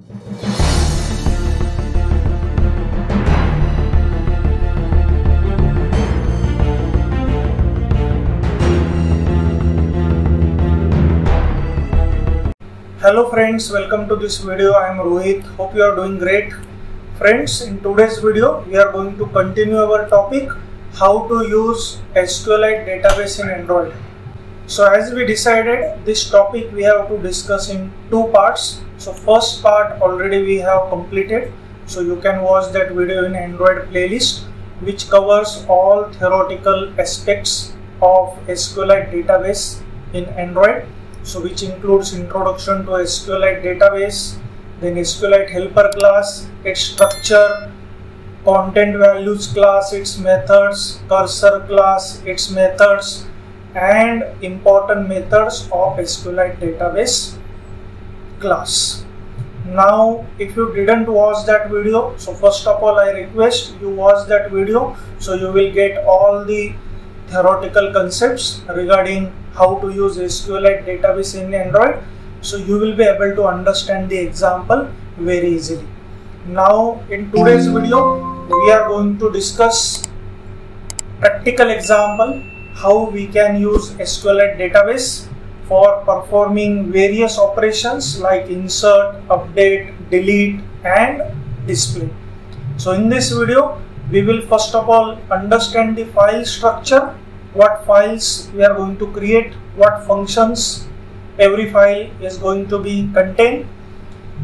Hello friends, welcome to this video. I am Rohit. Hope you are doing great. Friends, in today's video we are going to continue our topic how to use SQLite database in Android. So as we decided, this topic we have to discuss in two parts. So first part already we have completed, so you can watch that video in Android playlist, which covers all theoretical aspects of SQLite database in Android. So which includes introduction to SQLite database, then SQLite helper class, its structure, content values class, its methods, cursor class, its methods, and important methods of SQLite database class. Now if you didn't watch that video, so first of all I request you watch that video, so you will get all the theoretical concepts regarding how to use SQLite database in Android, so you will be able to understand the example very easily. Now in today's video we are going to discuss practical example how we can use SQLite database for performing various operations like insert, update, delete and display. So in this video we will first of all understand the file structure, what files we are going to create, what functions every file is going to be contained.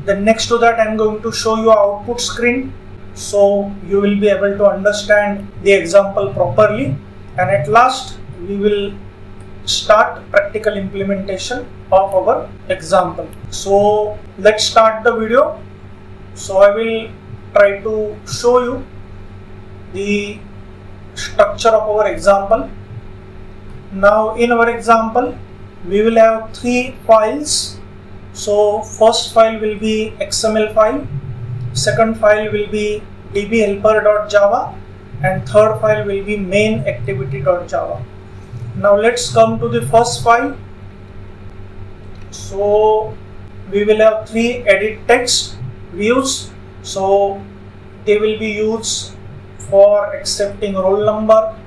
Then next to that I am going to show you output screen, so you will be able to understand the example properly, and at last we will start practical implementation of our example. So let's start the video. So I will try to show you the structure of our example. Now in our example we will have three files. So first file will be XML file, second file will be dbhelper.java, and third file will be main activity.java. Now let's come to the first file. So we will have three edit text views, so they will be used for accepting roll number,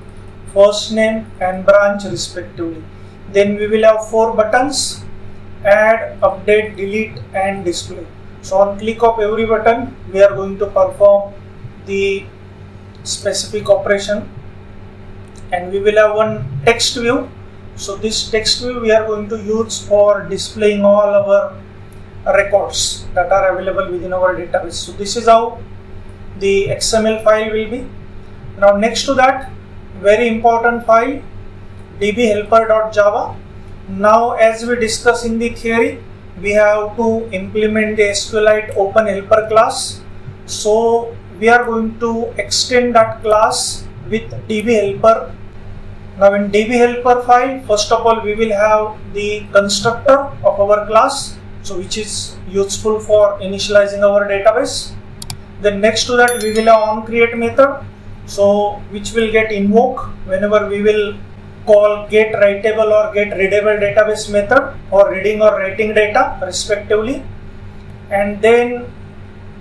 first name and branch respectively. Then we will have four buttons: add, update, delete and display. So on click of every button we are going to perform the specific operation. And we will have one text view. So this text view we are going to use for displaying all our records that are available within our database. So this is how the XML file will be. Now next to that, very important file, dbhelper.java. Now as we discuss in the theory, we have to implement the SQLite open helper class. So we are going to extend that class with dbhelper. Now in dbhelper file, first of all we will have the constructor of our class, so which is useful for initializing our database. Then next to that we will have onCreate method, so which will get invoked whenever we will call get writable or get readable database method, or reading or writing data respectively. And then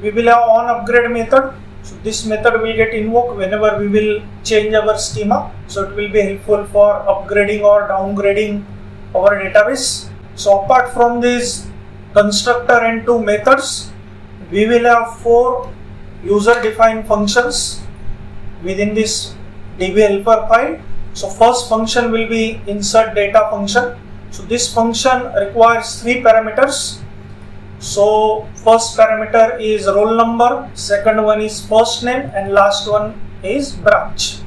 we will have onUpgrade method, so this method will get invoked whenever we will change our schema, so it will be helpful for upgrading or downgrading our database. So apart from this constructor and two methods, we will have four user defined functions within this dbhelper file. So first function will be insert data function. So this function requires three parameters. So first parameter is roll number, second one is first name, and last one is branch.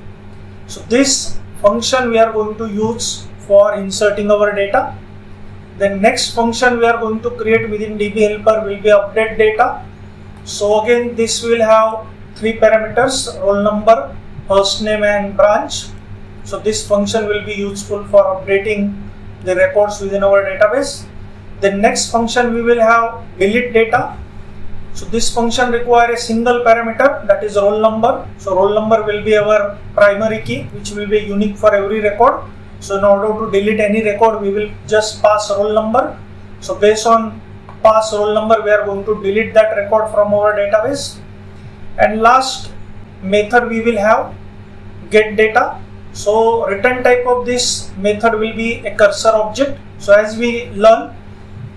So this function we are going to use for inserting our data. Then next function we are going to create within dbhelper will be update data. So again this will have three parameters: roll number, first name and branch. So this function will be useful for updating the records within our database. The next function we will have delete data. So this function requires a single parameter, that is roll number. So roll number will be our primary key, which will be unique for every record. So in order to delete any record, we will just pass roll number. So based on pass roll number, we are going to delete that record from our database. And last method we will have get data. So return type of this method will be a cursor object. So as we learn,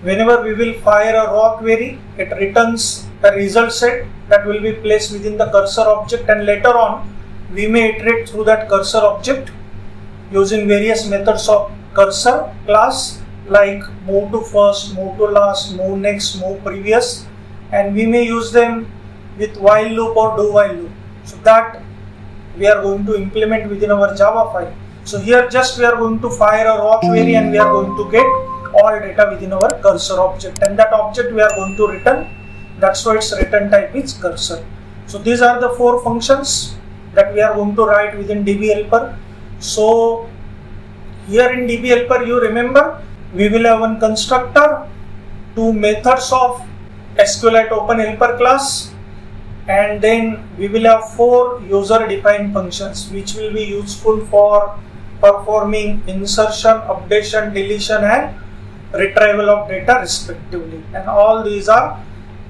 whenever we will fire a raw query, it returns a result set that will be placed within the cursor object, and later on we may iterate through that cursor object using various methods of cursor class like move to first, move to last, move next, move previous, and we may use them with while loop or do while loop. So that we are going to implement within our Java file. So here just we are going to fire a raw query and we are going to get all data within our cursor object, and that object we are going to return. That's why its return type is cursor. So these are the 4 functions that we are going to write within DB helper. So here in DB helper, you remember we will have one constructor, 2 methods of SQLite open helper class, and then we will have 4 user defined functions which will be useful for performing insertion, updation, deletion and retrieval of data respectively, and all these are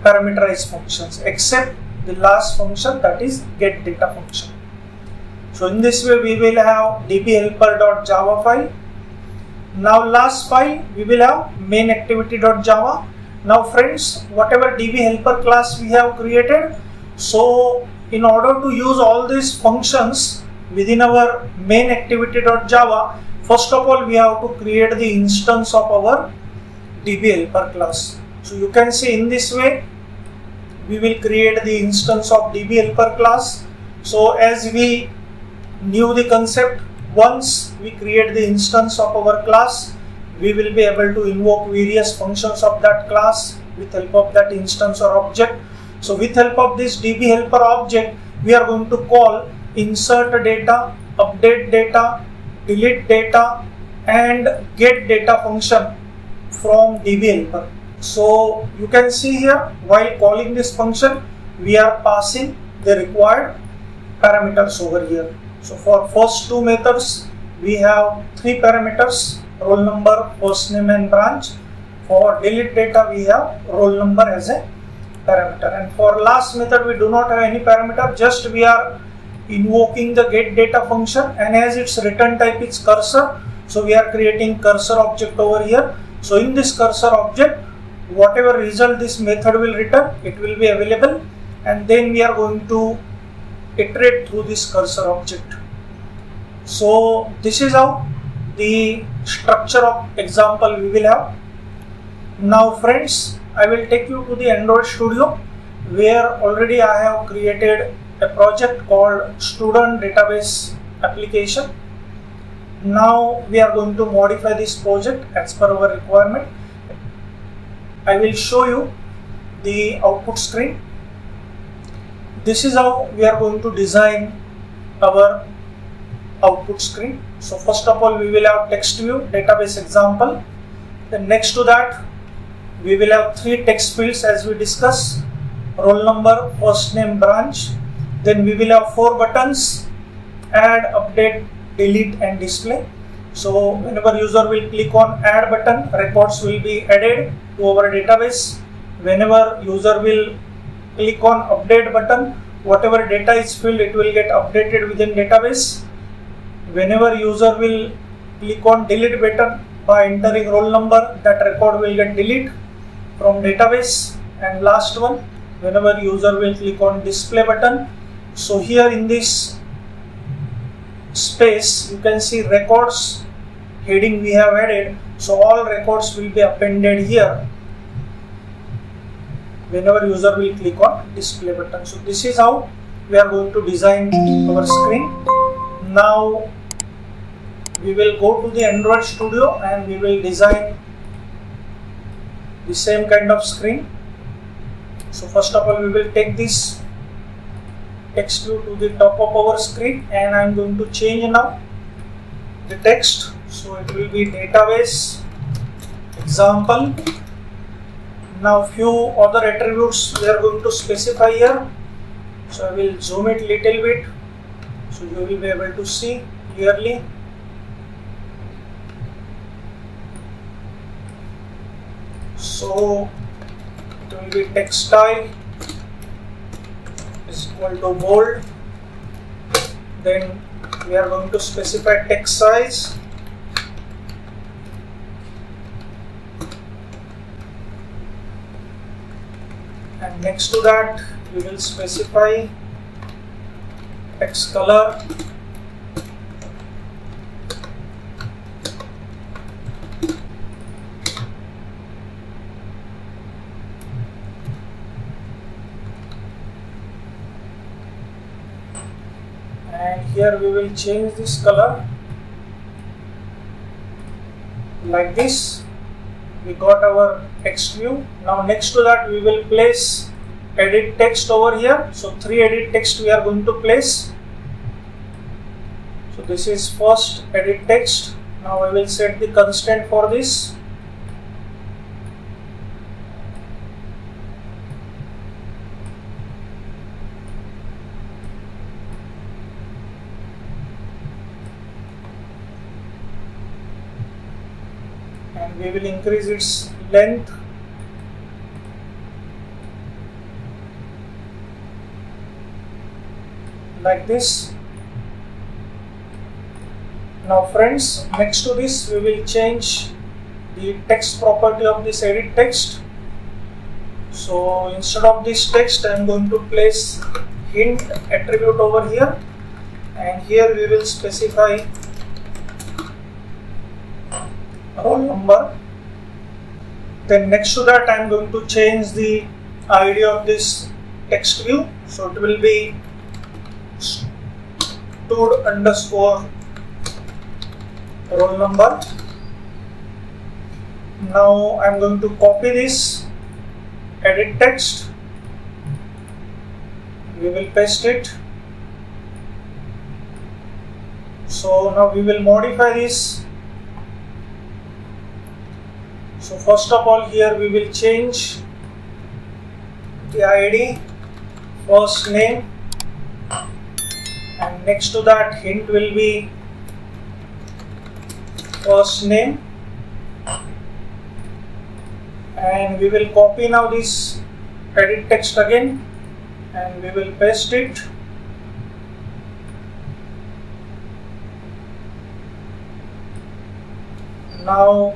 parameterized functions except the last function, that is get data function. So in this way we will have dbhelper.java file. Now last file we will have main activity.java. Now friends, whatever DB helper class we have created, so in order to use all these functions within our main activity.java, first of all we have to create the instance of our DB helper class. So you can see in this way we will create the instance of DB helper class. So as we knew the concept, once we create the instance of our class, we will be able to invoke various functions of that class with help of that instance or object. So with help of this DB helper object, we are going to call insert data, update data, delete data and get data function from DB helper. So you can see here, while calling this function, we are passing the required parameters over here. So for first 2 methods, we have 3 parameters, roll number, first name and branch. For delete data, we have roll number as a parameter. And for last method, we do not have any parameter, just we are invoking the get data function, and as its return type is cursor, so we are creating cursor object over here. So in this cursor object, whatever result this method will return, it will be available, and then we are going to iterate through this cursor object. So this is how the structure of example we will have. Now friends, I will take you to the Android Studio, where already I have created a project called student database application. Now we are going to modify this project as per our requirement. I will show you the output screen. This is how we are going to design our output screen. So first of all, we will have text view, database example. Then next to that, we will have 3 text fields as we discussed: roll number, first name, branch. Then we will have 4 buttons: add, update, delete and display. So whenever user will click on add button, records will be added to our database. Whenever user will click on update button, whatever data is filled, it will get updated within database. Whenever user will click on delete button, by entering roll number, that record will get deleted from database. And last one, whenever user will click on display button, so here in this space you can see records heading we have added, so all records will be appended here whenever user will click on display button. So this is how we are going to design our screen. Now we will go to the Android Studio and we will design the same kind of screen. So first of all, we will take this text view to the top of our screen, and I am going to change now the text. So it will be database example. Now few other attributes we are going to specify here. So I will zoom it little bit so you will be able to see clearly. So it will be text style is equal to bold. Then we are going to specify text size. And next to that we will specify text color. And here we will change this color like this. We got our text view. Now next to that we will place edit text over here. So 3 edit text we are going to place. So this is first edit text. Now I will set the constraint for this. And we will increase its length. Like this. Now friends, next to this we will change the text property of this edit text. So instead of this text I am going to place hint attribute over here, and here we will specify roll number. Then next to that I am going to change the ID of this text view. So it will be stud underscore roll number. Now I am going to copy this edit text. We will paste it. So now we will modify this. So first of all, here we will change the ID, first name, and next to that hint will be first name, and we will copy now this edit text again and we will paste it. Now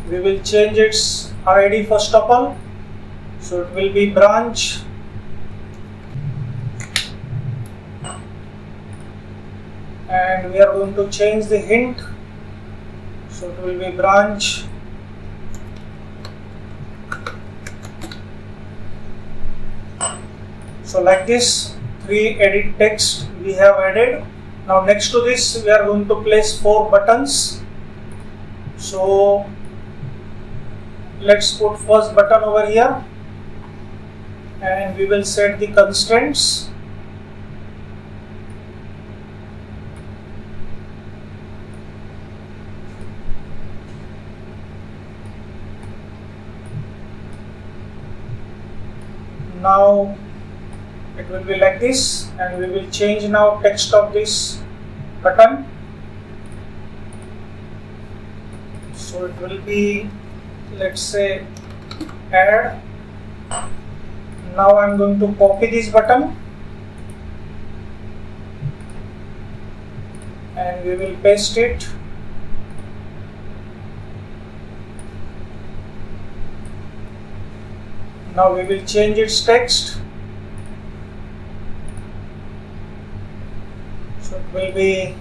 we will change its ID first of all. So it will be branch, and we are going to change the hint. So it will be branch, so like this 3 edit text we have added. Now next to this we are going to place 4 buttons. So let's put first button over here and we will set the constraints. Now it will be like this, and we will change now text of this button. So it will be, let's say, add. Now I am going to copy this button and we will paste it. Now we will change its text. So it will be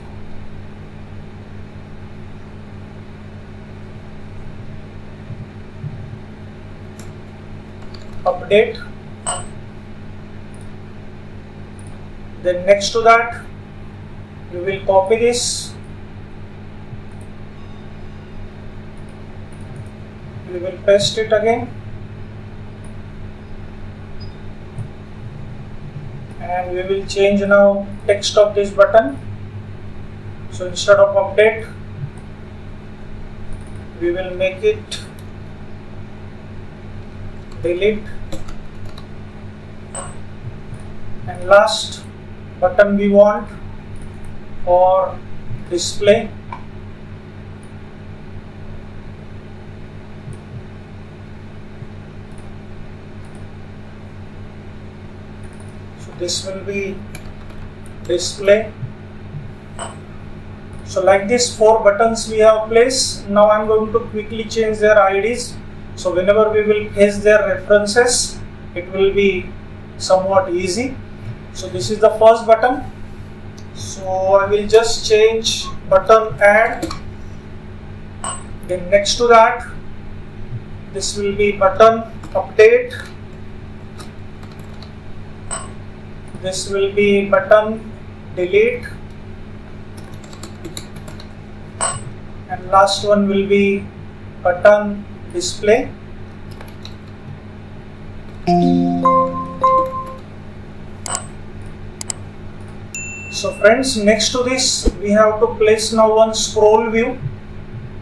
update. Then next to that we will copy this, we will paste it again, and we will change now text of this button. So instead of update we will make it delete. And last button we want for display. So this will be display. So like this 4 buttons we have placed. Now I am going to quickly change their IDs. So whenever we will paste their references, it will be somewhat easy. So this is the first button. So I will just change button add. Then next to that, this will be button update. This will be button delete. And last one will be button display. So friends, next to this we have to place now one scroll view,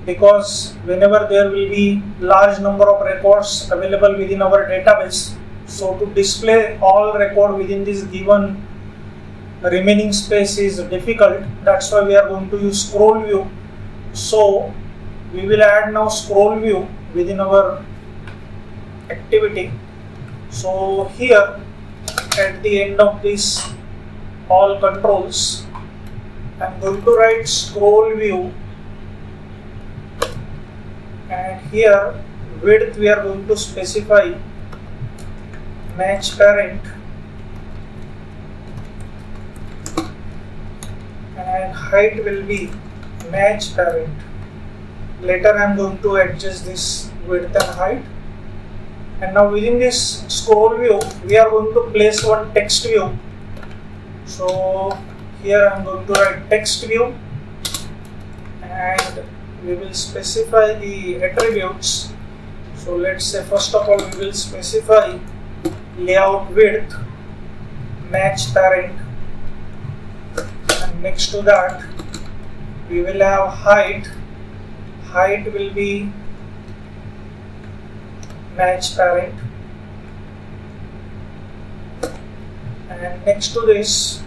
because whenever there will be large number of records available within our database, so to display all record within this given remaining space is difficult. That's why we are going to use scroll view. So we will add now scroll view within our activity. So here at the end of this all controls, I am going to write scroll view, and here width we are going to specify match parent, and height will be match parent. Later I am going to adjust this width and height. And now within this scroll view we are going to place one text view. So here I am going to write text view, and we will specify the attributes. So let's say first of all we will specify layout width match parent, and next to that we will have height. Height will be match parent, and next to this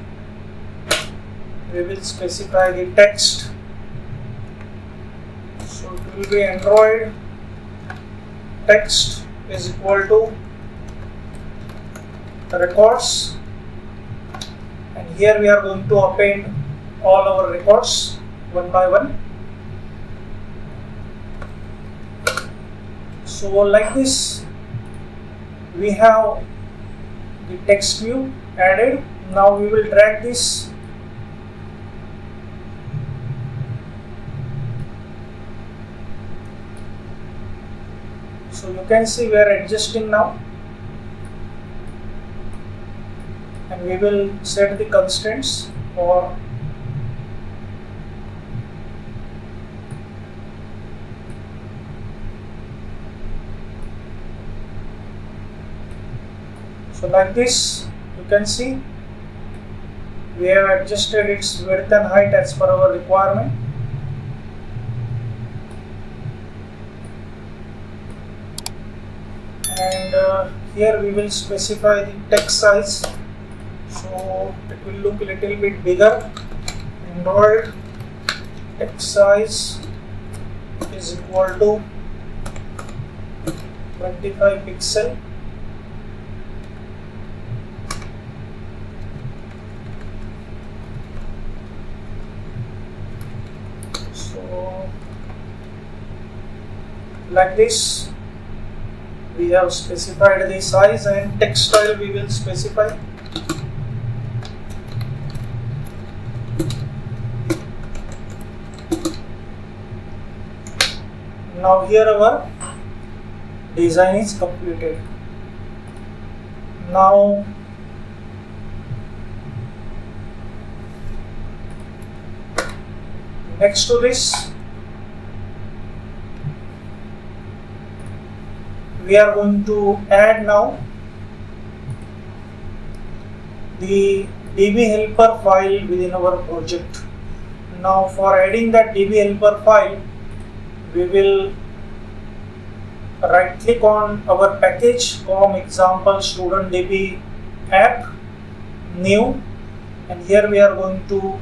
we will specify the text. So it will be Android text is equal to records, and here we are going to append all our records one by one. So like this we have the text view added. Now we will drag this so you can see we are adjusting now, and we will set the constraints for so like this you can see we have adjusted its width and height as per our requirement. And here we will specify the text size, so it will look a little bit bigger. Android text size is equal to 25 pixel. So like this we have specified the size, and text style we will specify. Now here our design is completed. Now next to this we are going to add now the DB helper file within our project. Now for adding that DB helper file, we will right click on our package com example student DB app, new, and here we are going to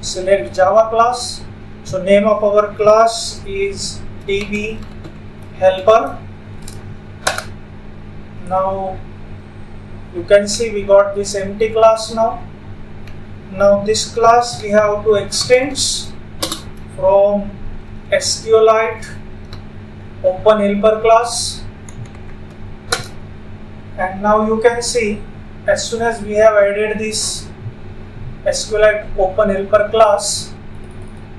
select Java class. So name of our class is DB helper. Now you can see we got this empty class now. Now this class we have to extend from SQLite Open Helper class, and now you can see as soon as we have added this SQLite Open Helper class,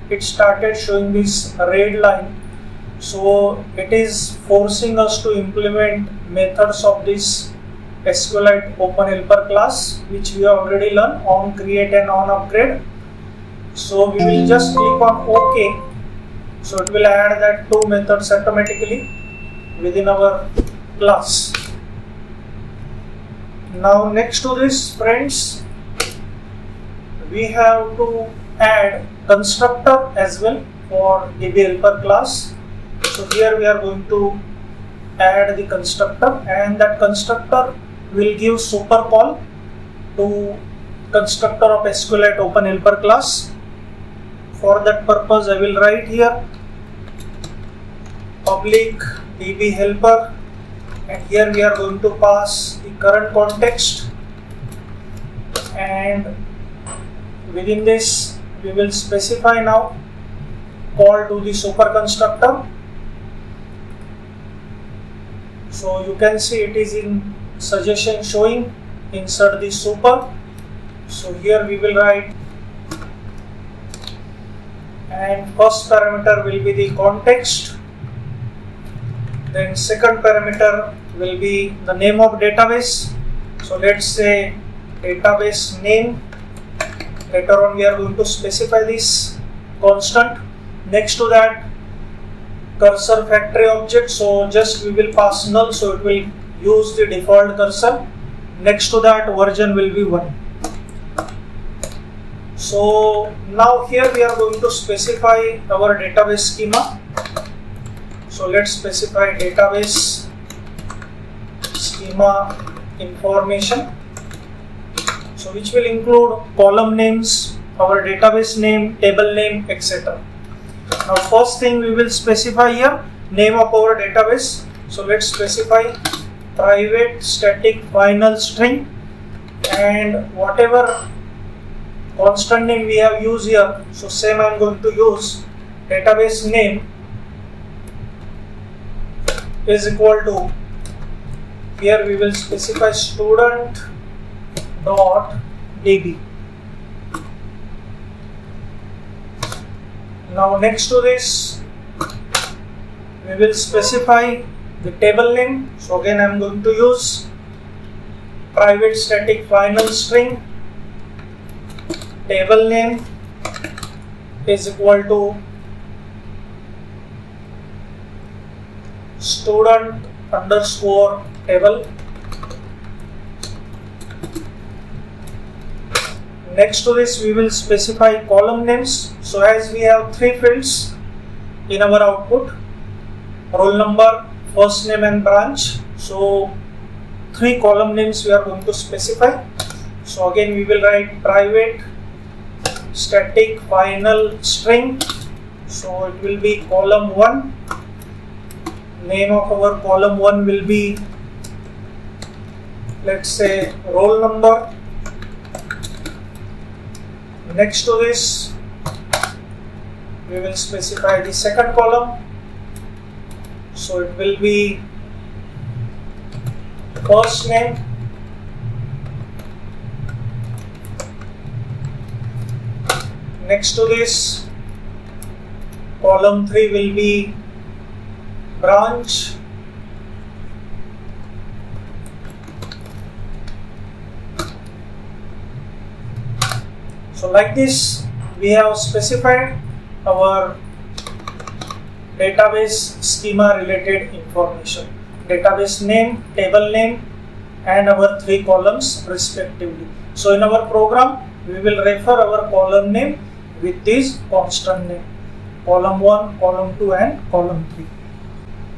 it started showing this red line. So it is forcing us to implement methods of this SQLite Open Helper class, which we have already learned on create and on upgrade. So we will just click on OK. So it will add that two methods automatically within our class. Now next to this, friends, we have to add constructor as well for DB helper class. So here we are going to add the constructor, and that constructor will give super call to constructor of SQLite Open Helper class. For that purpose, I will write here public DB helper, and here we are going to pass the current context, and within this we will specify now call to the super constructor. So you can see it is in suggestion showing insert the super. So here we will write, and first parameter will be the context, then second parameter will be the name of database. So let's say database name. Later on we are going to specify this constant. Next to that, cursor factory object, so just we will pass null, so it will use the default cursor. Next to that, version will be 1. So now here we are going to specify our database schema. So let's specify database schema information, so which will include column names, our database name, table name, etc. Now first thing we will specify here name of our database. So let's specify private static final string, and whatever constant name we have used here, so same I am going to use. Database name is equal to, here we will specify student dot db. Now next to this we will specify the table name. So again I am going to use private static final string, table name is equal to student underscore table. Next to this we will specify column names. So as we have 3 fields in our output, roll number, first name and branch, so 3 column names we are going to specify. So again we will write private static final string, so it will be column 1. Name of our column 1 will be, let's say, roll number. Next to this we will specify the second column, so it will be first name. Next to this, column 3 will be branch. So like this we have specified our database schema related information, database name, table name, and our 3 columns respectively. So in our program we will refer our column name with this constant name, column 1, column 2 and column 3.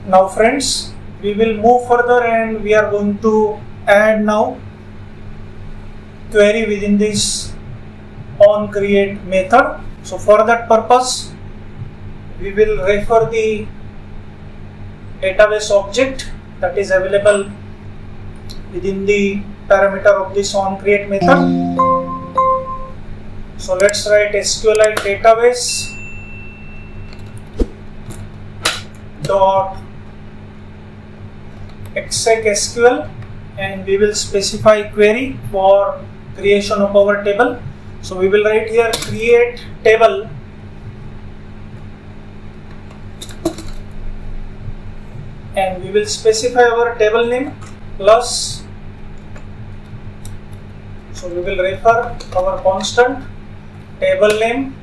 Now friends, we will move further and we are going to add now query within this onCreate method. So for that purpose we will refer the database object that is available within the parameter of this onCreate method. So let's write SQLite Database dot exec SQL, and we will specify query for creation of our table. So we will write here create table and we will specify our table name plus, so we will refer our constant table name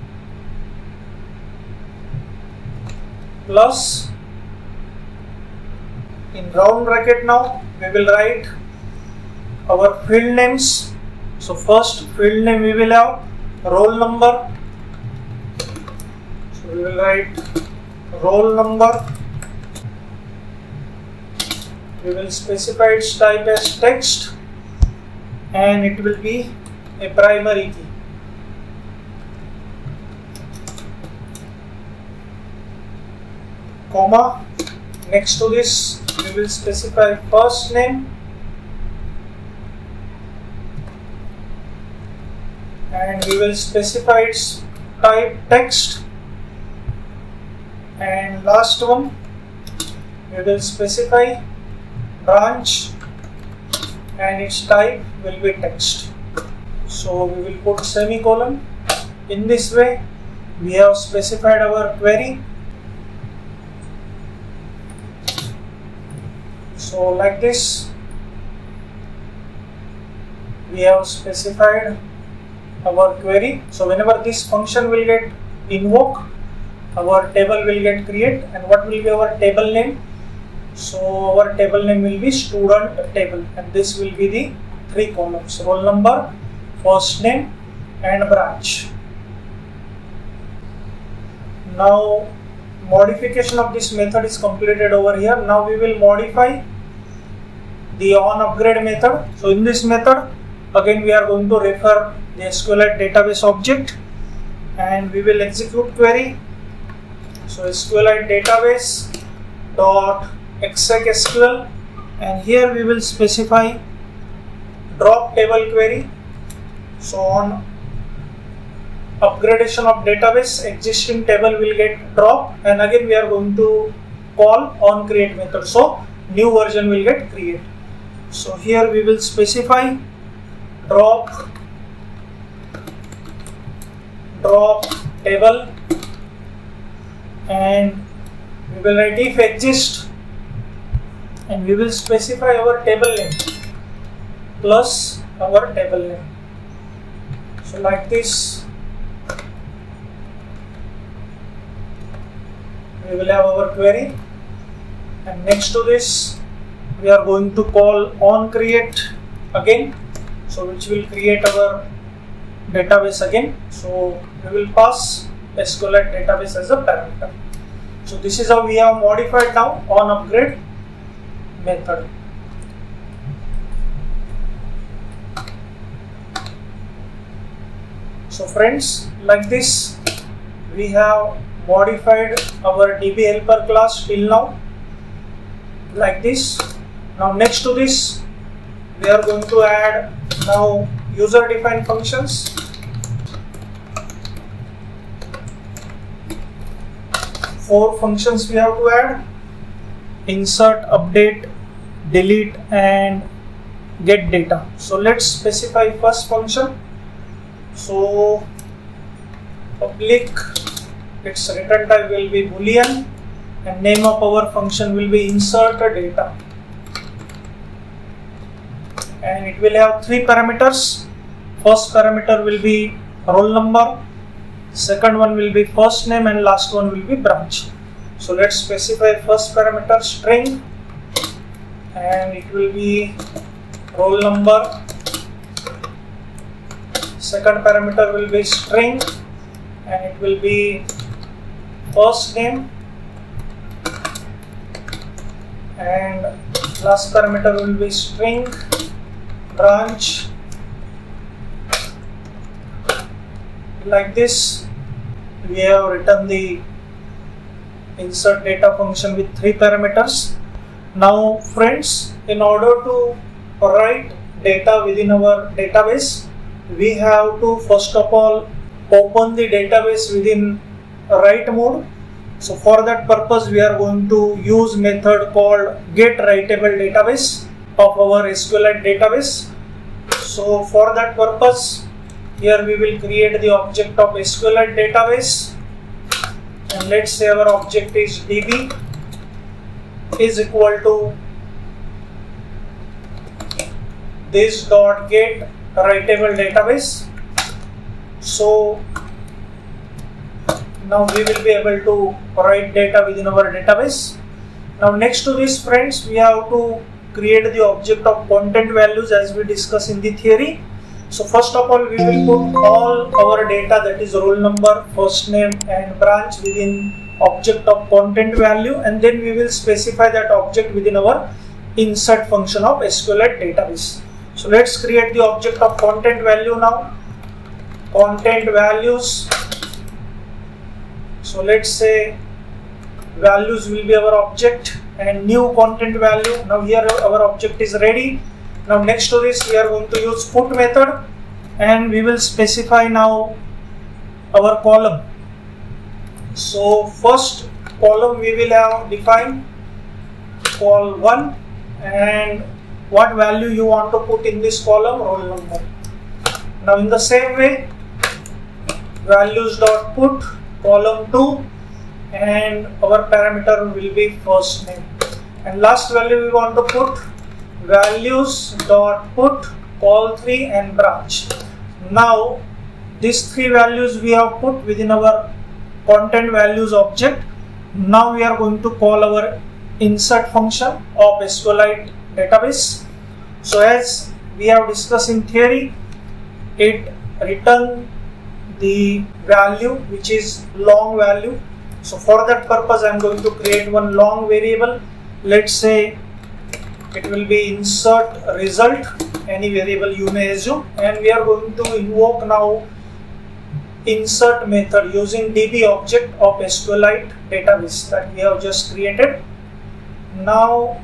plus, in round bracket now we will write our field names. So first field name we will have roll number, so we will write roll number. We will specify its type as text and it will be a primary key. Comma, next to this we will specify first name and we will specify its type text, and last one we will specify branch and its type will be text. So we will put semicolon. In this way we have specified our query. So like this we have specified our query. So whenever this function will get invoked, our table will get created, and what will be our table name? So our table name will be student table, and this will be the 3 columns: roll number, first name and branch. Now modification of this method is completed over here. Now we will modify the onUpgrade method. So in this method again we are going to refer the SQLite database object and we will execute query. So SQLite database dot exec SQL, and here we will specify drop table query. So on upgradation of database, existing table will get dropped, and again we are going to call onCreate method, so new version will get created. So here we will specify drop table and we will write if exist, and we will specify our table name plus our table name. So like this we will have our query, and next to this we are going to call onCreate again, so which will create our database again. So we will pass SQLite database as a parameter. So this is how we have modified now onUpgrade method. So friends, like this we have modified our DB helper class till now, like this. Now next to this we are going to add now user defined functions. Four functions we have to add: insert, update, delete and get data. So let's specify first function. So public, its return type will be boolean and name of our function will be insert data, and it will have 3 parameters. First parameter will be roll number, second one will be first name, and last one will be branch. So let's specify first parameter string, and it will be roll number. Second parameter will be string and it will be first name, and last parameter will be string branch. Like this we have written the insert data function with 3 parameters. Now friends, in order to write data within our database, we have to first of all open the database within write mode. So for that purpose, we are going to use method called getWriteAbleDatabase of our SQLite database. So for that purpose, here we will create the object of SQLite database, and let's say our object is db is equal to this dot get writeable database. So now we will be able to write data within our database. Now next to this, friends, we have to create the object of content values as we discussed in the theory. So first of all, we will put all our data, that is roll number, first name and branch, within object of content value, and then we will specify that object within our insert function of SQLite database. So let's create the object of content value now. Content values. So let's say values will be our object and new content value. Now here our object is ready. Now next to this, we are going to use put method, and we will specify now our column. So first column we will have defined col1, and what value you want to put in this column, roll number. Now in the same way, values dot put column2, and our parameter will be first name, and last value we want to put values dot put col3 and branch. Now these three values we have put within our content values object. Now we are going to call our insert function of SQLite database. So as we have discussed in theory, it return the value which is long value. So for that purpose, I am going to create one long variable. Let's say it will be insert result, any variable you may assume, and we are going to invoke now insert method using db object of SQLite database that we have just created. Now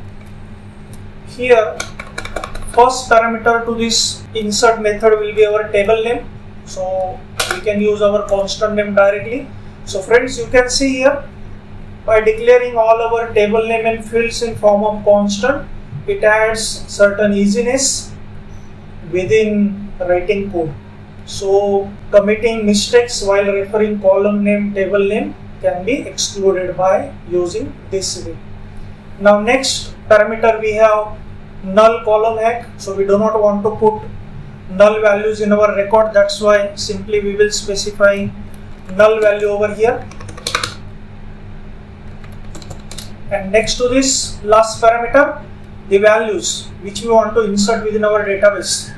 here first parameter to this insert method will be our table name, so we can use our constant name directly. So friends, you can see here, by declaring all our table name and fields in form of constant, it adds certain easiness within writing code. So committing mistakes while referring column name, table name can be excluded by using this way. Now next parameter we have null column hack. So we do not want to put null values in our record, that's why simply we will specify null value over here. And next to this last parameter, the values which we want to insert within our database.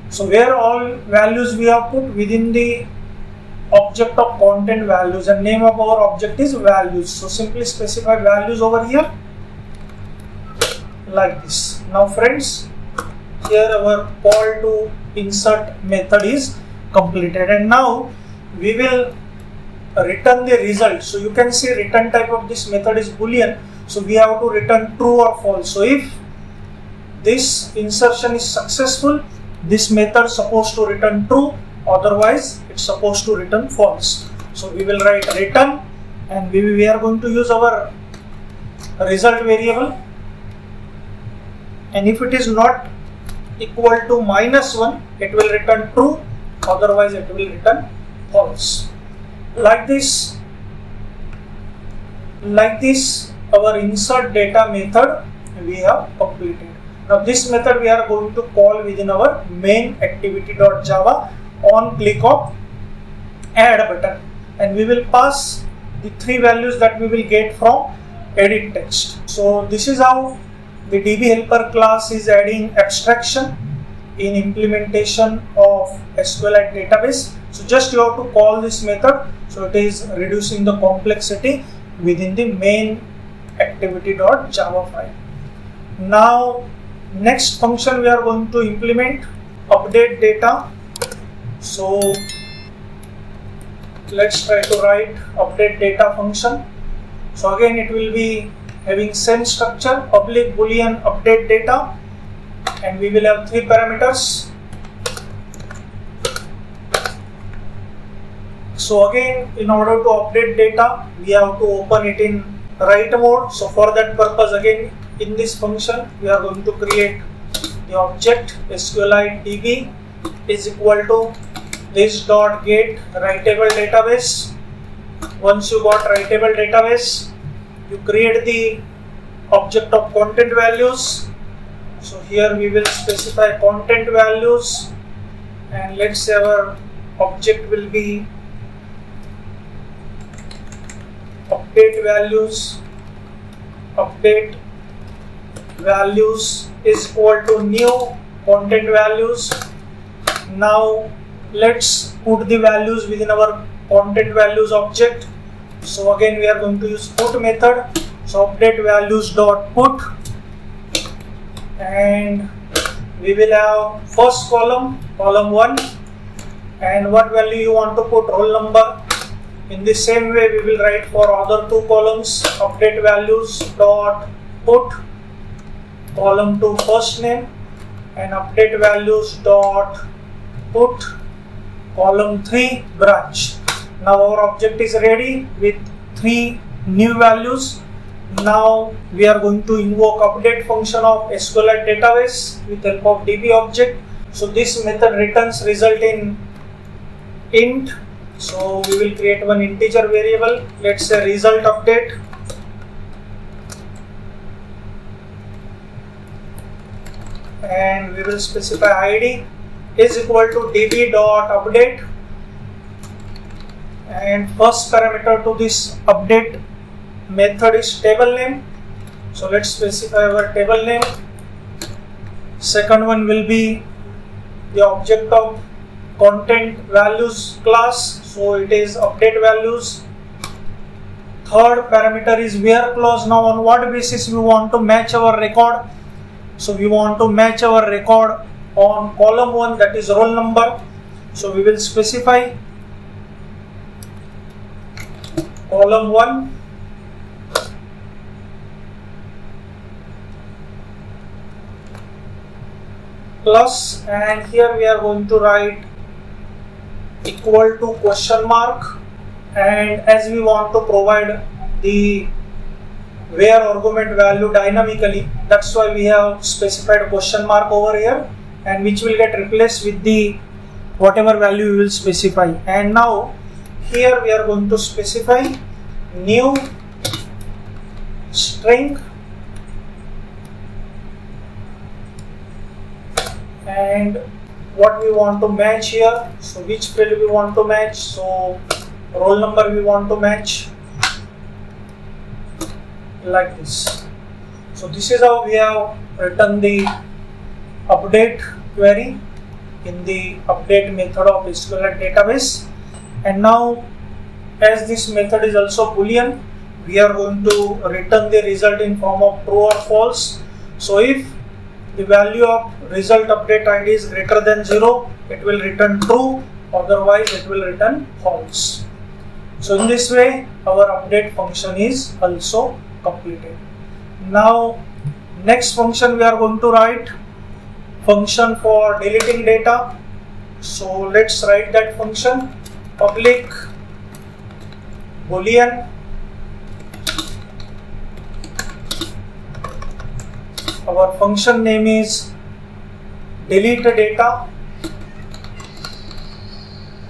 So where all values we have put within the object of content values, and name of our object is values. So simply specify values over here like this. Now friends, here our call to insert method is completed, and now we will return the result. So you can see return type of this method is boolean, so we have to return true or false. So if this insertion is successful, this method is supposed to return true, otherwise it's supposed to return false. So we will write return, and we are going to use our result variable, and if it is not equal to -1, it will return true, otherwise it will return false. Like this our insert data method we have completed. Now this method we are going to call within our main activity.java on click of add button, and we will pass the three values that we will get from edit text. So this is how the DB helper class is adding abstraction in implementation of SQLite database. So just you have to call this method, so it is reducing the complexity within the main activity.java file. Now next function we are going to implement, update data. So let's try to write update data function. So again it will be having same structure, public boolean update data, and we will have 3 parameters. So again, in order to update data, we have to open it in write mode. So for that purpose, again in this function we are going to create the object SQLiteDB is equal to this dot get writable database. Once you got writable database, you create the object of content values. So here we will specify content values, and let's say our object will be update values is equal to new content values. Now let's put the values within our content values object. So again we are going to use put method. So update values dot put, and we will have first column 1, and what value you want to put, roll number. In the same way we will write for other 2 columns, update values dot put column 2 first name, and update values dot put column 3 branch. Now our object is ready with 3 new values. Now we are going to invoke update function of SQLite database with help of DB object. So this method returns result in int. So we will create one integer variable, let's say result update, and we will specify id is equal to db.update, and first parameter to this update method is table name. So let's specify our table name. Second one will be the object of content values class, so it is update values. Third parameter is where clause. Now on what basis we want to match our record? So we want to match our record on column 1, that is roll number. So we will specify column 1 plus, and here we are going to write equal to question mark, and as we want to provide the where argument value dynamically, that's why we have specified question mark over here, and which will get replaced with the whatever value we will specify. And now here we are going to specify new string, and what we want to match here, so which field we want to match. So roll number we want to match like this. So this is how we have written the update query in the update method of SQLite database. And now as this method is also boolean, we are going to return the result in form of true or false. So if the value of result update id is greater than 0, it will return true, otherwise it will return false. So in this way our update function is also completed. Now next function we are going to write function for deleting data. So let's write that function, public boolean our function name is delete data,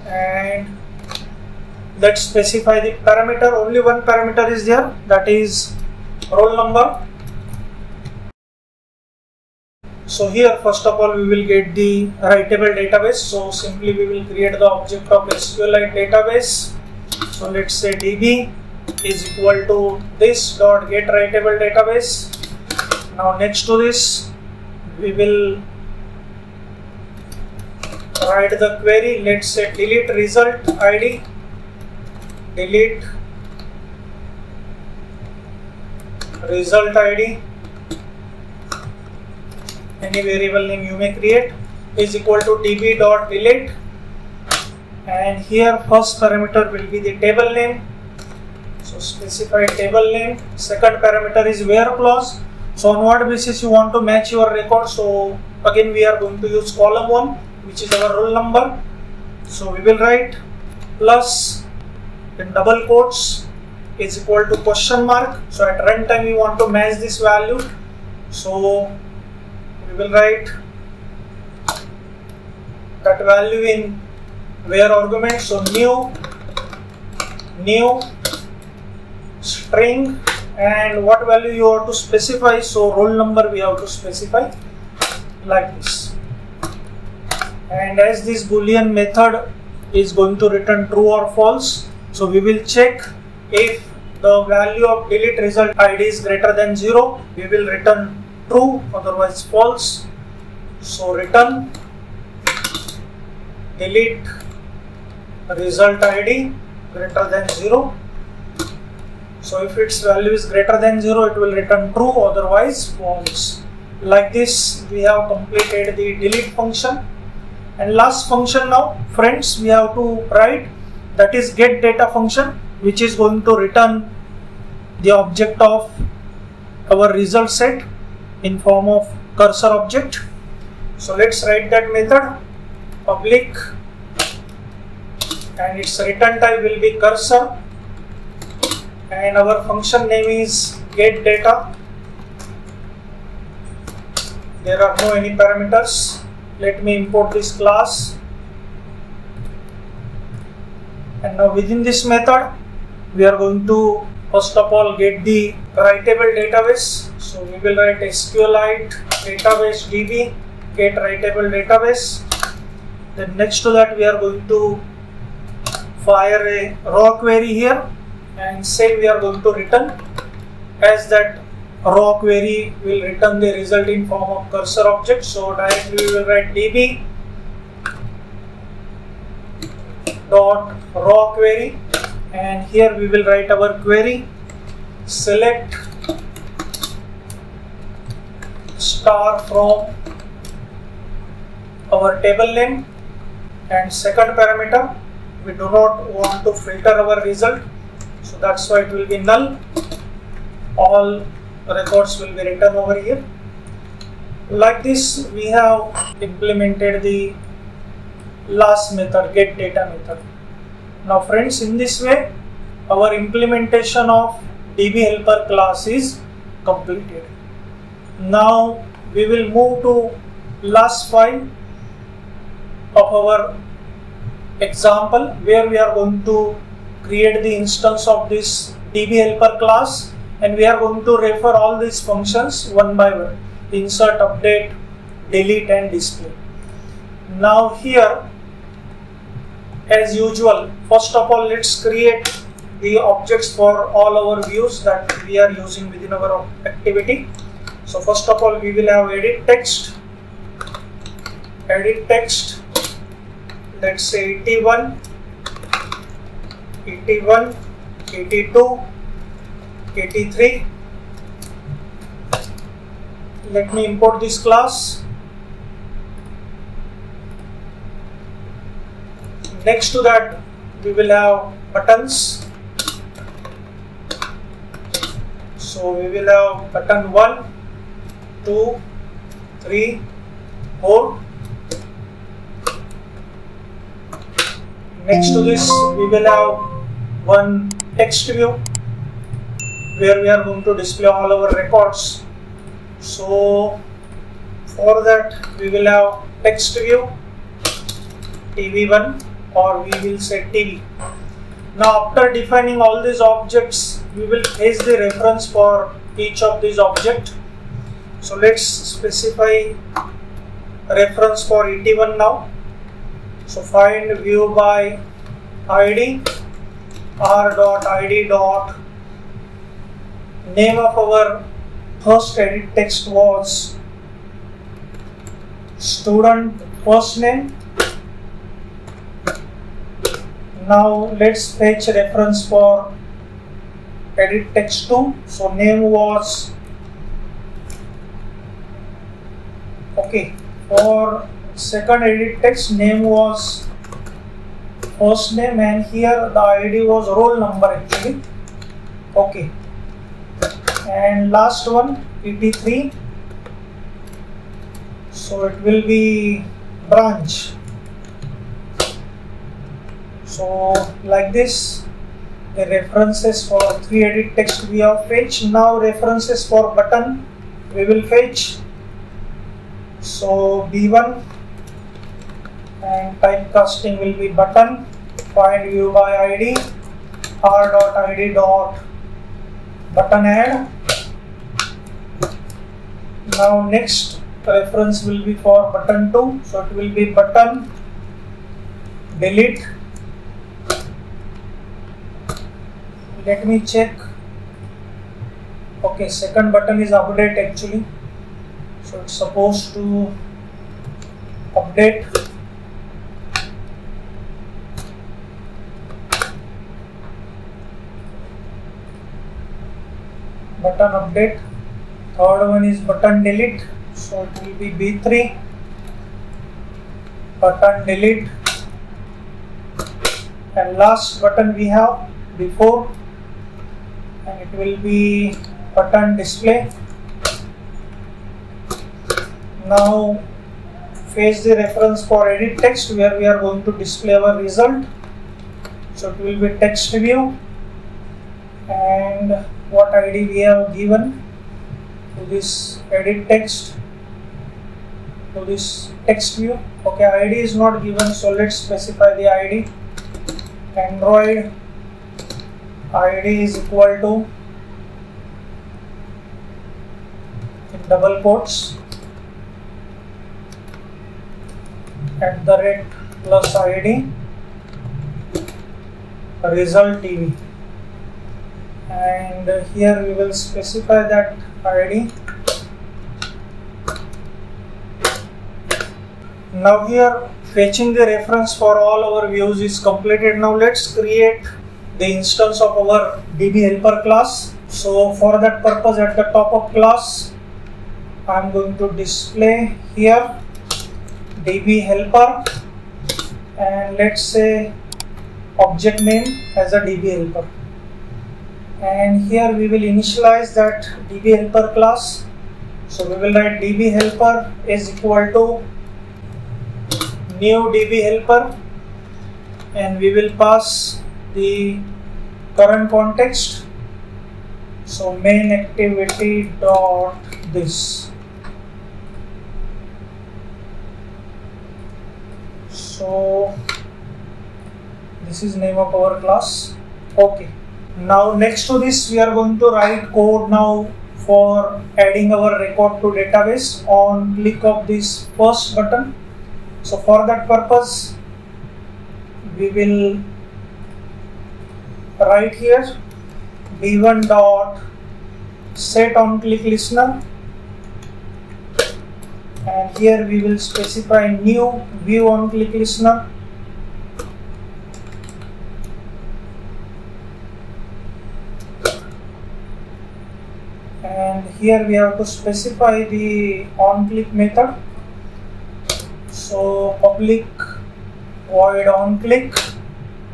and let's specify the parameter. Only one parameter is there, that is roll number. So here first of all we will get the writable database. So simply we will create the object of SQLite database. So let's say db is equal to this dot get writable database. Now next to this we will write the query. Let's say delete result id, delete result id, any variable name you may create, is equal to db.delete, and here first parameter will be the table name. So specify table name. Second parameter is where clause. So on what basis you want to match your record? So again we are going to use column 1, which is our roll number. So we will write plus in double quotes is equal to question mark. So at runtime we want to match this value. So we will write that value in where argument. So new string, and what value you have to specify. So roll number we have to specify like this. And as this boolean method is going to return true or false, so we will check if the value of delete result id is greater than 0, we will return true, otherwise false. So return delete result id greater than 0. So if its value is greater than 0, it will return true, otherwise false. Like this we have completed the delete function. And last function now, friends, we have to write, that is get data function, which is going to return the object of our result set in form of cursor object. So let's write that method, public, and its return type will be cursor, and our function name is get data. There are no any parameters. Let me import this class, and now within this method we are going to first of all get the writable database. So we will write SQLite Database DB get writable database. Then next to that we are going to fire a raw query here, and same we are going to return, as that raw query will return the result in form of cursor object. So directly we will write db dot raw query, and here we will write our query select star from our table name, and second parameter we do not want to filter our result, so that's why it will be null. All records will be written over here. Like this we have implemented the last method, get data method. Now friends, in this way our implementation of DB helper class is completed. Now we will move to last file of our example, where we are going to create the instance of this DB helper class, and we are going to refer all these functions one by one: insert, update, delete, and display. Now here, as usual, first of all let's create the objects for all our views that we are using within our activity. So first of all we will have edit text, let's say 81, 82, 83. Let me import this class. Next to that we will have buttons. So we will have button 1, 2, 3, 4. Next to this we will have one text view, where we are going to display all our records. So for that we will have text view TV1, or we will say TV. Now after defining all these objects, we will fetch the reference for each of these objects. So let's specify reference for ET1 now. So find view by ID, r.id. Name of our first edit text was student first name. Now let's fetch reference for edit text 2. So name was, okay, for second edit text name was first name, and here the ID was roll number actually. Okay, and last one ET3. So it will be branch. So like this, the references for 3 edit text we have fetched. Now references for button we will fetch. So B1 and typecasting will be button. Find view by ID, r.id dot button add. Now next reference will be for button 2, so it will be button delete. Let me check. Okay, second button is update actually, so it's supposed to update. Button update. Third one is button delete, so it will be B3 button delete, and last button we have before, and it will be button display. Now fetch the reference for edit text where we are going to display our result. So it will be text view, and what ID we have given to this edit text, to this text view. Okay, ID is not given, so let's specify the ID. Android ID is equal to, in double quotes, @ plus ID result TV, and here we will specify that ID. Now here fetching the reference for all our views is completed. Now let's create the instance of our DB helper class. So for that purpose, at the top of class, I am going to display here DB helper, and let's say object name as a DB helper, and here we will initialize that DB helper class. So we will write DB helper is equal to new DB helper, and we will pass the current context. So main activity dot this. So this is name of our class. Okay. Now next to this, we are going to write code now for adding our record to database on click of this first button. So for that purpose, we will write here b1 dot set on click listener, and here we will specify new view on click listener. And here we have to specify the on click method. So public void on click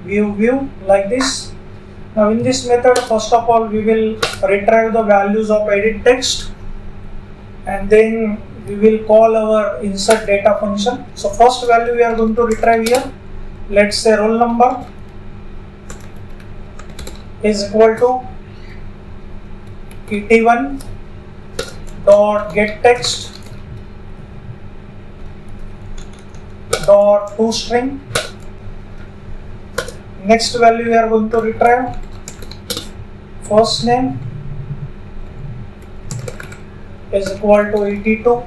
view like this. Now in this method, first of all, we will retrieve the values of edit text, and then we will call our insert data function. So first value we are going to retrieve here. Let's say roll number is equal to et1 dot get text dot toString. Next value we are going to retrieve first name is equal to et2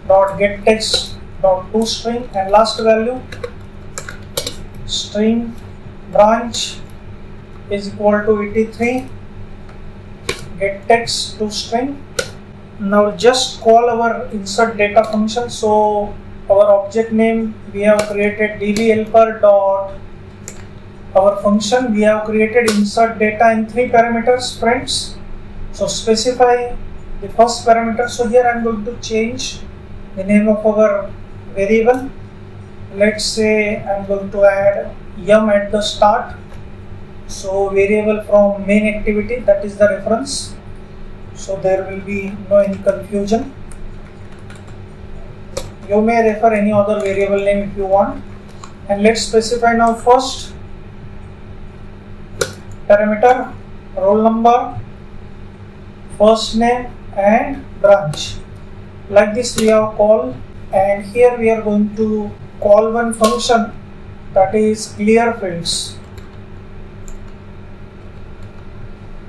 dot get text dot toString, and last value string branch is equal to et3 get text toString. Now just call our insert data function. So our object name we have created DB helper dot our function. We have created insert data in 3 parameters, friends. So specify the first parameter. So here I am going to change the name of our variable. Let's say I am going to add yum at the start. So variable from main activity, that is the reference. So there will be no any confusion. You may refer any other variable name if you want. And let's specify now first parameter, roll number, first name and branch. Like this we have called, and here we are going to call one function, that is clear fields.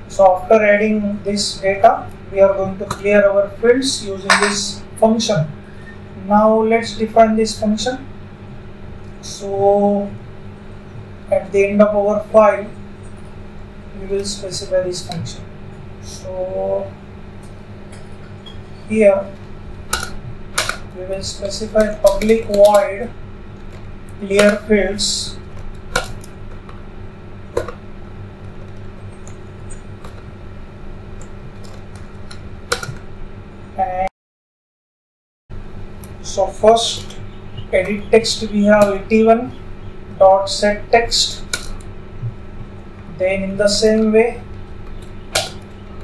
So after adding this data, we are going to clear our fields using this function. Now let's define this function. So at the end of our file, we will specify this function. So here we will specify public void clear fields and so first edit text we have et1 dot set text. Then in the same way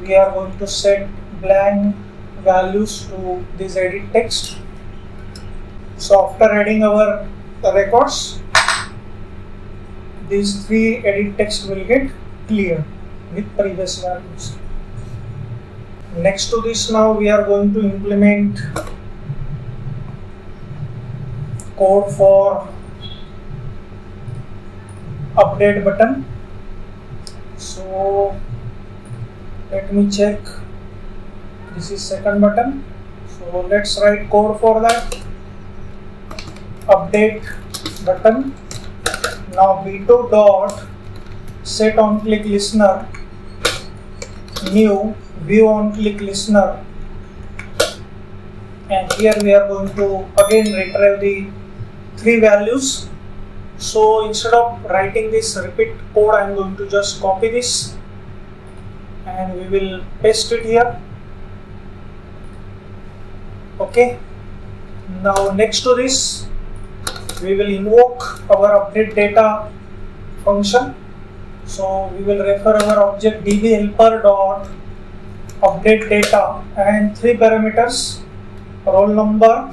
we are going to set blank values to this edit text. So after adding our records, these three edit text will get clear with previous values. Next to this, now we are going to implement code for update button. So let me check. This is second button. So let's write code for that. Update button. Now v2 dot set on click listener, new view on click listener, and here we are going to again retrieve the three values. So instead of writing this repeat code, I am going to just copy this and we will paste it here. Okay. Now next to this, we will invoke our update data function. So we will refer our object dbHelper dot update data and three parameters, roll number,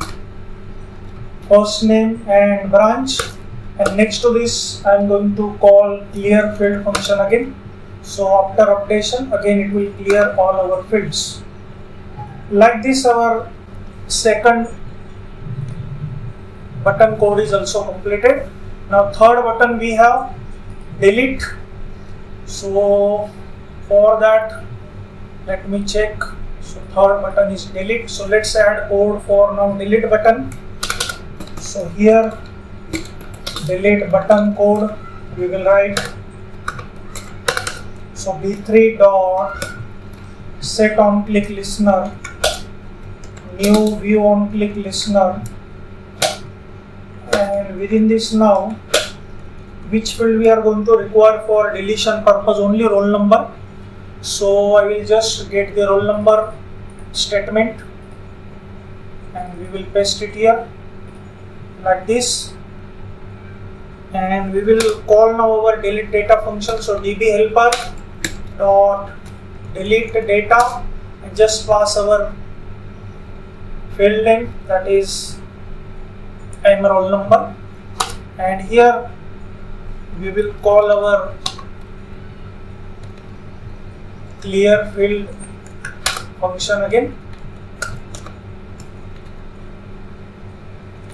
first name and branch. And next to this, I am going to call clear field function again. So after updation, again it will clear all our fields. Like this, our second button code is also completed. Now third button we have delete. So for that, let me check. So third button is delete. So let's add code for now delete button. So here delete button code we will write. So v3 dot set on click listener, new view on click listener, and within this now which field we are going to require for deletion purpose, only roll number. So I will just get the roll number statement and we will paste it here like this, and we will call now our delete data function. So dbHelper dot delete data and just pass our field name, that is roll number, and here we will call our clear field function again,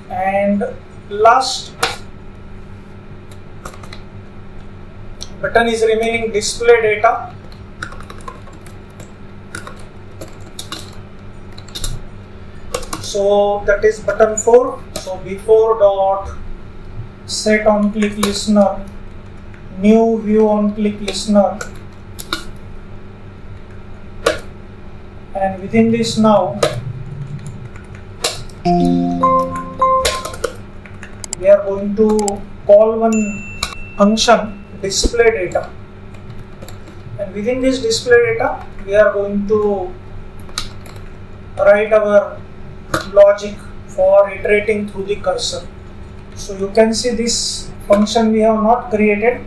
and last button is remaining display data. So that is button 4. So v4 dot set on click listener, new view on click listener, and within this now we are going to call one function display data, and within this display data we are going to write our logic for iterating through the cursor. So you can see this function we have not created.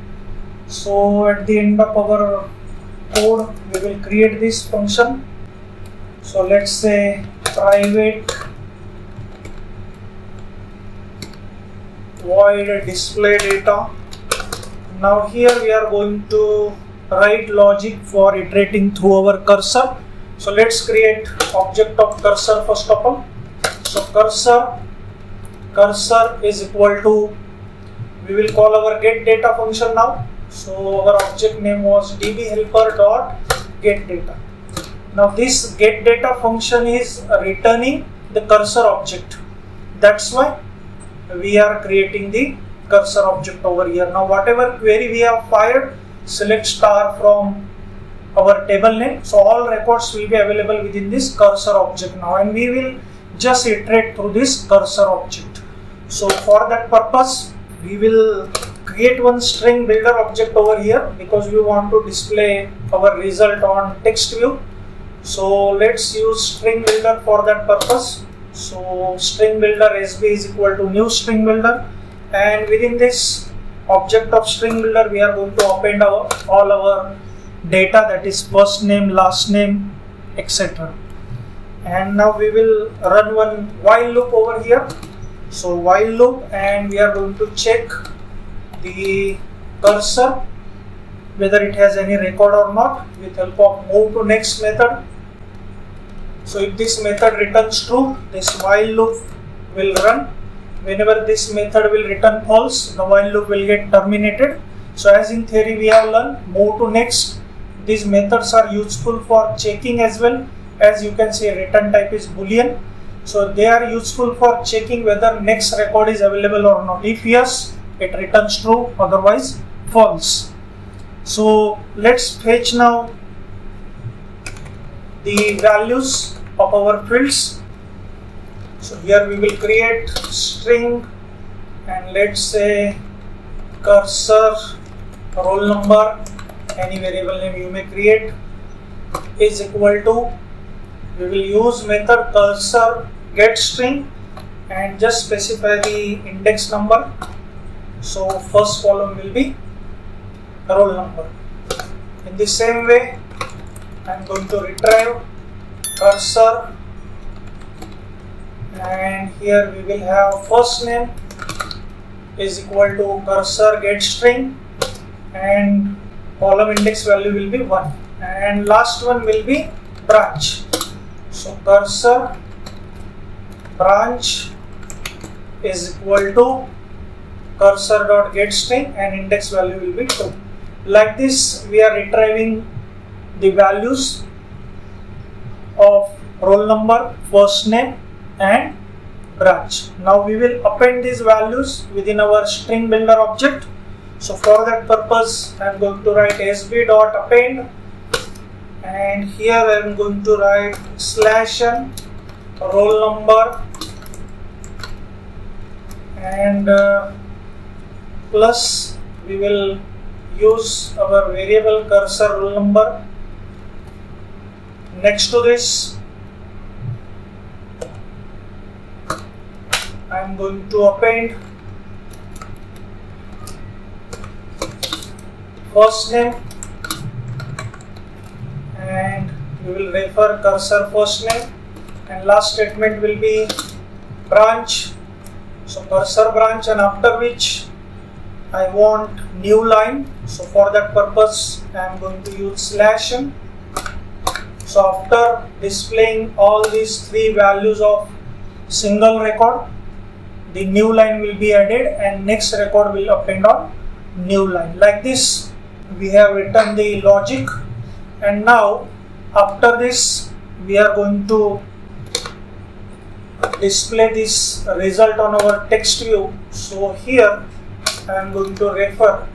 So at the end of our code we will create this function. So let's say private void display data. Now here we are going to write logic for iterating through our cursor. So let's create object of cursor first of all. So cursor is equal to, we will call our get data function now. So our object name was dbhelper.getData. Now this get data function is returning the cursor object. That's why we are creating the cursor object over here. Now whatever query we have fired, select star from our table name. So all records will be available within this cursor object now, and we will just iterate through this cursor object. So for that purpose, we will create one string builder object over here because we want to display our result on text view. So let's use string builder for that purpose. So string builder SB is equal to new string builder, and within this object of string builder we are going to append all our data, that is first name, last name, etc. And now we will run one while loop over here. So while loop, and we are going to check the cursor whether it has any record or not with help of move to next method. So if this method returns true, this while loop will run. Whenever this method will return false, the while loop will get terminated. So as in theory we have learned, move to next. These methods are useful for checking as well. As you can see, return type is boolean. So they are useful for checking whether next record is available or not. If yes, it returns true, otherwise false. So let's fetch now the values of our fields. So here we will create string, and let's say cursor roll number, any variable name you may create, is equal to, we will use method cursor get string and just specify the index number. So first column will be roll number. In the same way, I am going to retrieve cursor, and here we will have first name is equal to cursor get string, and column index value will be 1, and last one will be branch. So cursor branch is equal to cursor dot get string, and index value will be 2. Like this we are retrieving the values of roll number, first name, and branch. Now we will append these values within our string builder object. So for that purpose I am going to write sb.append, and here I am going to write /n roll number and plus we will use our variable cursor roll number. Next to this I am going to append first name, and we will refer cursor first name, and last statement will be branch. So cursor branch, and after which I want new line. So for that purpose I am going to use /n. So after displaying all these three values of single record, the new line will be added, and next record will append on new line. Like this we have written the logic, and now after this we are going to display this result on our text view. So here I am going to refer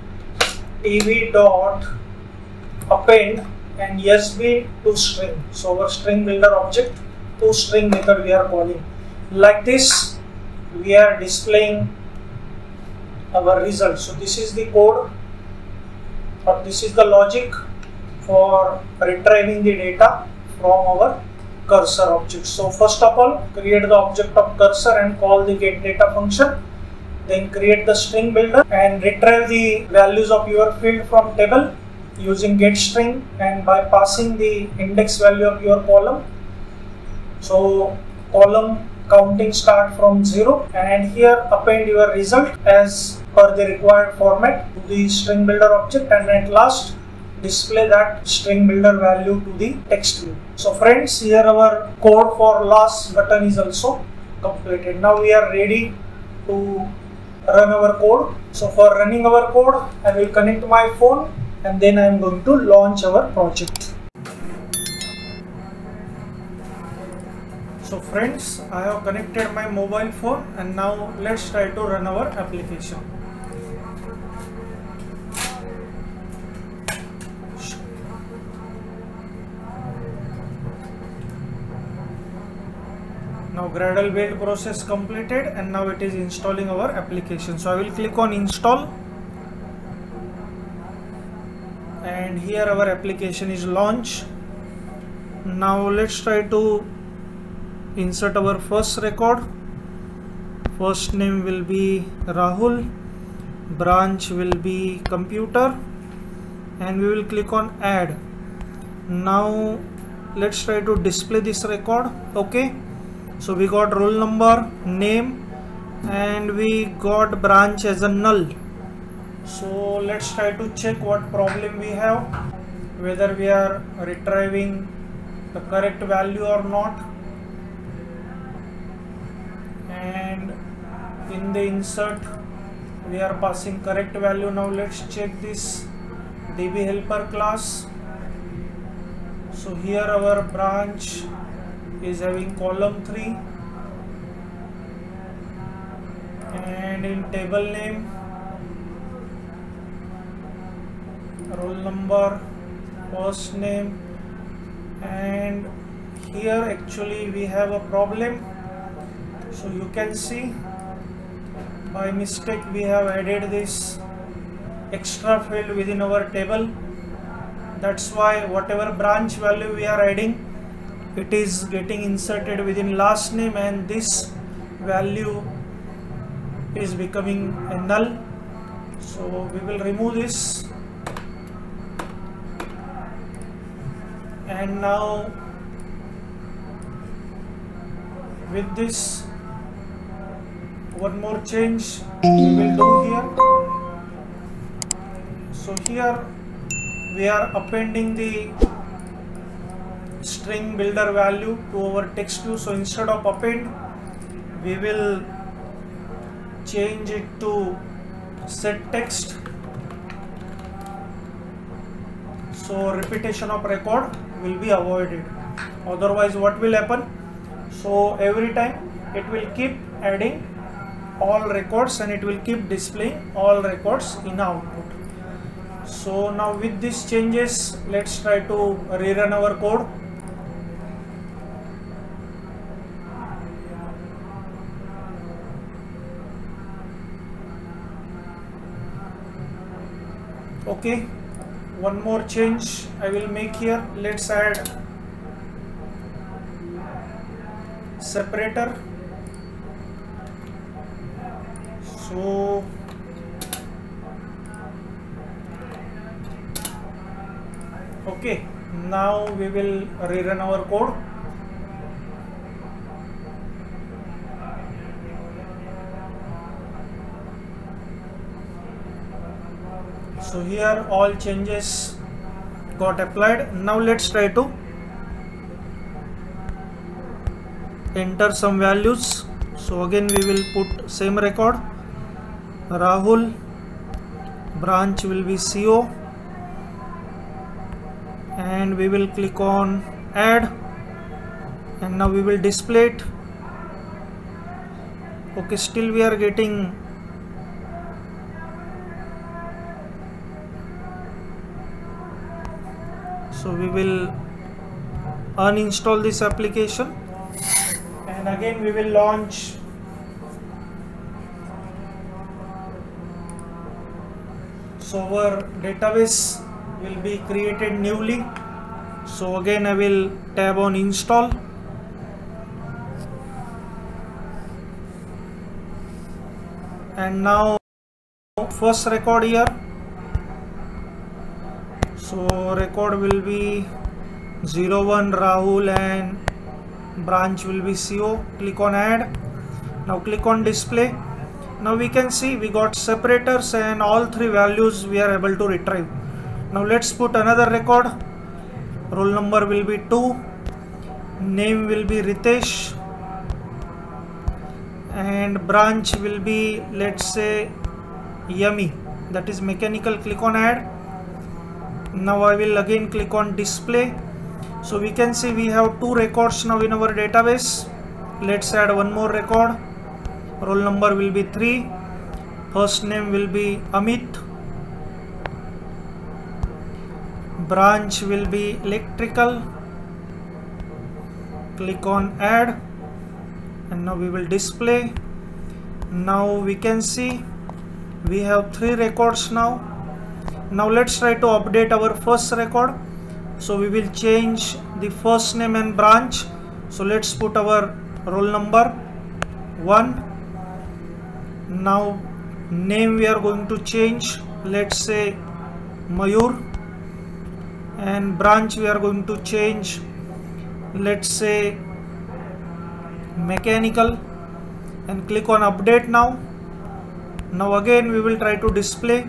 tv.append and SB to string. So our string builder object to string method we are calling. Like this we are displaying our result. So this is the code, or this is the logic for retrieving the data from our cursor object. So first of all, create the object of cursor and call the get data function. Then create the string builder and retrieve the values of your field from table using get string and by passing the index value of your column. So column counting start from 0, and here append your result as per the required format to the string builder object, and at last display that string builder value to the text view. So friends, here our code for last button is also completed. Now we are ready to run our code. So for running our code, I will connect my phone and then I am going to launch our project. So friends, I have connected my mobile phone and now let's try to run our application. Now Gradle build process completed and now it is installing our application. So I will click on install and here our application is launched. Now let's try to insert our first record. First name will be Rahul, branch will be computer, and we will click on add. Now let's try to display this record. Okay, so we got roll number, name, and we got branch as a null. So let's try to check what problem we have, whether we are retrieving the correct value or not. And in the insert we are passing correct value. Now let's check this DB helper class. So here our branch is having column 3, and in table name roll number, first name, and here actually we have a problem. So you can see by mistake we have added this extra field within our table. That's why whatever branch value we are adding, it is getting inserted within last name, and this value is becoming a null. So we will remove this, and now with this one more change we will do here. So here we are appending the string builder value to our text view. So instead of append, we will change it to set text. So repetition of record will be avoided. Otherwise what will happen? So every time it will keep adding all records and it will keep displaying all records in output. So now with these changes, let's try to rerun our code. Okay, one more change I will make here. Let's add separator. So okay, now we will rerun our code. So here all changes got applied. Now let's try to enter some values. So again we will put same record, Rahul, branch will be CO, and we will click on add, and now we will display it. Okay, still we are getting so we will uninstall this application and again we will launch. So our database will be created newly. So again I will tab on install, and now first record here. So record will be 01 Rahul and branch will be CO. Click on add. Now click on display. Now we can see we got separators and all three values we are able to retrieve. Now let's put another record. Roll number will be 2, name will be Ritesh, and branch will be, let's say, Yummy, that is mechanical. Click on add. Now I will again click on display. So we can see we have 2 records now in our database. Let's add one more record. Roll number will be 3, first name will be Amit, branch will be electrical. Click on add, and now we will display. Now we can see we have 3 records now. Now let's try to update our first record. So we will change the first name and branch. So let's put our roll number 1. Now name we are going to change, let's say Mayur, and branch we are going to change, let's say mechanical, and click on update now. Now again we will try to display.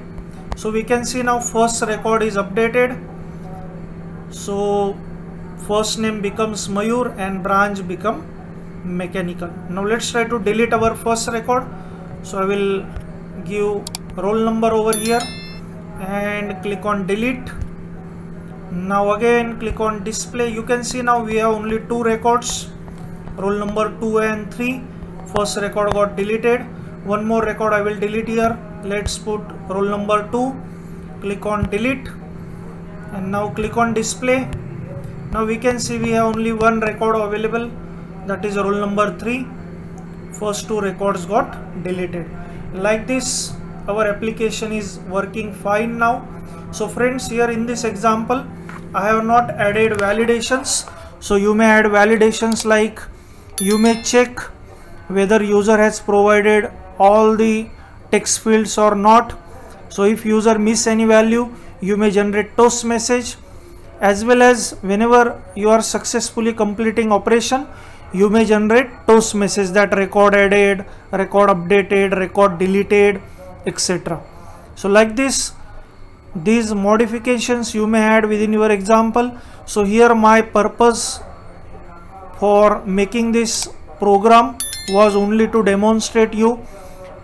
So we can see now first record is updated. So first name becomes Mayur and branch become mechanical. Now let's try to delete our first record. So I will give roll number over here and click on delete. Now again click on display. You can see now we have only 2 records, roll number 2 and 3. First record got deleted. One more record I will delete here. Let's put roll number 2. Click on delete, and now click on display. Now we can see we have only 1 record available, that is roll number 3. First 2 records got deleted. Like this our application is working fine now. So friends, here in this example I have not added validations. So you may add validations, like you may check whether user has provided all the text fields or not. So if user miss any value, you may generate toast message, as well as whenever you are successfully completing operation, you may generate toast message that record added, record updated, record deleted, etc. So like this, these modifications you may add within your example. So here my purpose for making this program was only to demonstrate you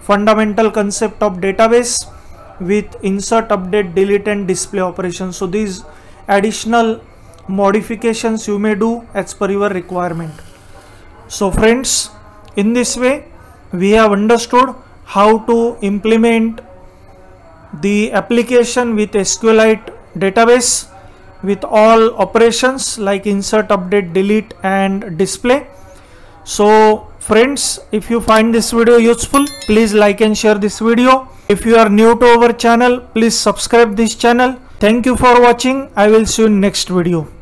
fundamental concept of database with insert, update, delete and display operations. So these additional modifications you may do as per your requirement. So friends, in this way we have understood how to implement the application with SQLite database with all operations like insert, update, delete and display. So friends, if you find this video useful, please like and share this video. If you are new to our channel, please subscribe this channel. Thank you for watching. I will see you in next video.